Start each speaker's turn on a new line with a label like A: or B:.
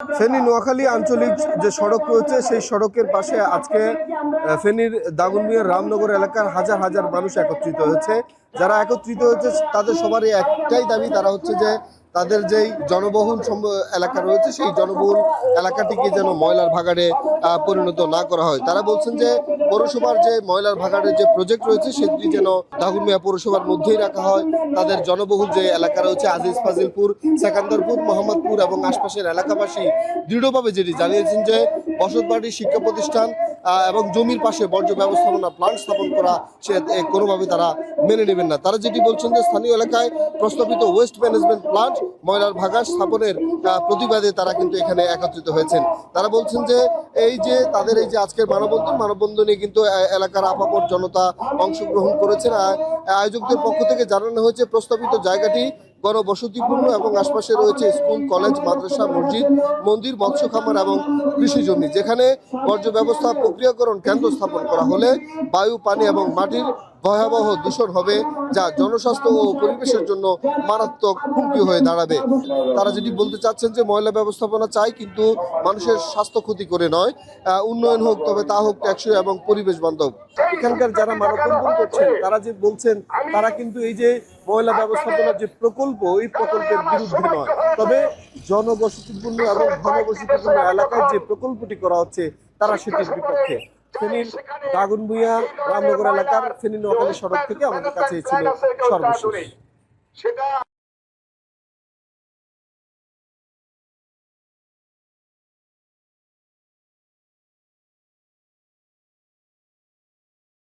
A: ফেনী নোয়াখালী আঞ্চলিক যে সড়ক রয়েছে সেই সড়কের পাশে আজকে ফেনীর দাগনভূঞার রামনগর এলাকার হাজার হাজার মানুষ একত্রিত হয়েছে। যারা একত্রিত হয়েছে তাদের সবারই একটাই দাবি, তারা হচ্ছে যে তাদের যেই জনবহুল এলাকা রয়েছে সেই জনবহুল এলাকাটিকে যেন ময়লার ভাগাড়ে পরিণত না করা হয়। তারা বলছেন যে পৌরসভার যে ময়লার ভাগাড়ের যে প্রজেক্ট রয়েছে সেটি যেন দাগনভূঞা পৌরসভার মধ্যেই রাখা হয়। তাদের জনবহুল যে এলাকা রয়েছে আজিজ ফাজিলপুর, সেকান্দারপুর, মোহাম্মদপুর এবং আশপাশের এলাকাবাসী দৃঢ়ভাবে যেটি জানিয়েছেন যে বসতবাড়ি, শিক্ষা প্রতিষ্ঠান এবং জমির পাশে বর্জ্য ব্যবস্থাপনা প্লান্ট স্থাপন করা সে কোনোভাবে তারা মেনে নেবেন না। তারা যেটি বলছেন যে স্থানীয় এলাকায় প্রস্তাবিত ওয়েস্ট ম্যানেজমেন্ট প্লান্ট ময়লার ভাগাড় স্থাপনের প্রতিবাদে তারা কিন্তু এখানে একত্রিত হয়েছেন। তারা বলছেন যে এই যে তাদের এই যে আজকের মানববন্ধনে কিন্তু এলাকার আপামর জনতা অংশগ্রহণ করেছেন। আয়োজকদের পক্ষ থেকে জানানো হয়েছে প্রস্তাবিত জায়গাটি গণবসতিপূর্ণ এবং আশপাশে রয়েছে স্কুল, কলেজ, মাদ্রাসা, মসজিদ, মন্দির, মৎস্য খামার এবং কৃষি জমি, যেখানে বর্জ্য ব্যবস্থা প্রক্রিয়াকরণ কেন্দ্র স্থাপন করা হলে বায়ু, পানি এবং মাটির ভয়াবহ দূষণ হবে, যা জনস্বাস্থ্য ও পরিবেশের জন্য মারাত্মক হুমকি হয়ে দাঁড়াবে। তারা যেটি বলতে চাচ্ছেন যে ময়লা ব্যবস্থাপনা চাই, কিন্তু মানুষের স্বাস্থ্য ক্ষতি করে নয়। উন্নয়ন হোক, তবে তা হোক টেকসই এবং পরিবেশ বান্ধব। এখানকার যারা মানববন্ধন করছেন তারা যে বলছেন তারা কিন্তু এই যে ময়লা ব্যবস্থাপনার যে প্রকল্প, এই প্রকল্পের বিরুদ্ধে নয়, তবে জনবসতিপূর্ণ এবং ঘনবসতিপূর্ণ এলাকায় যে প্রকল্পটি করা হচ্ছে তারা সেটির বিপক্ষে। ফেনীর দাগনভূঞা রামনগর এলাকার ফেনী নোয়াখালী সড়ক থেকে আমাদের কাছে ছিল সর্বশেষ।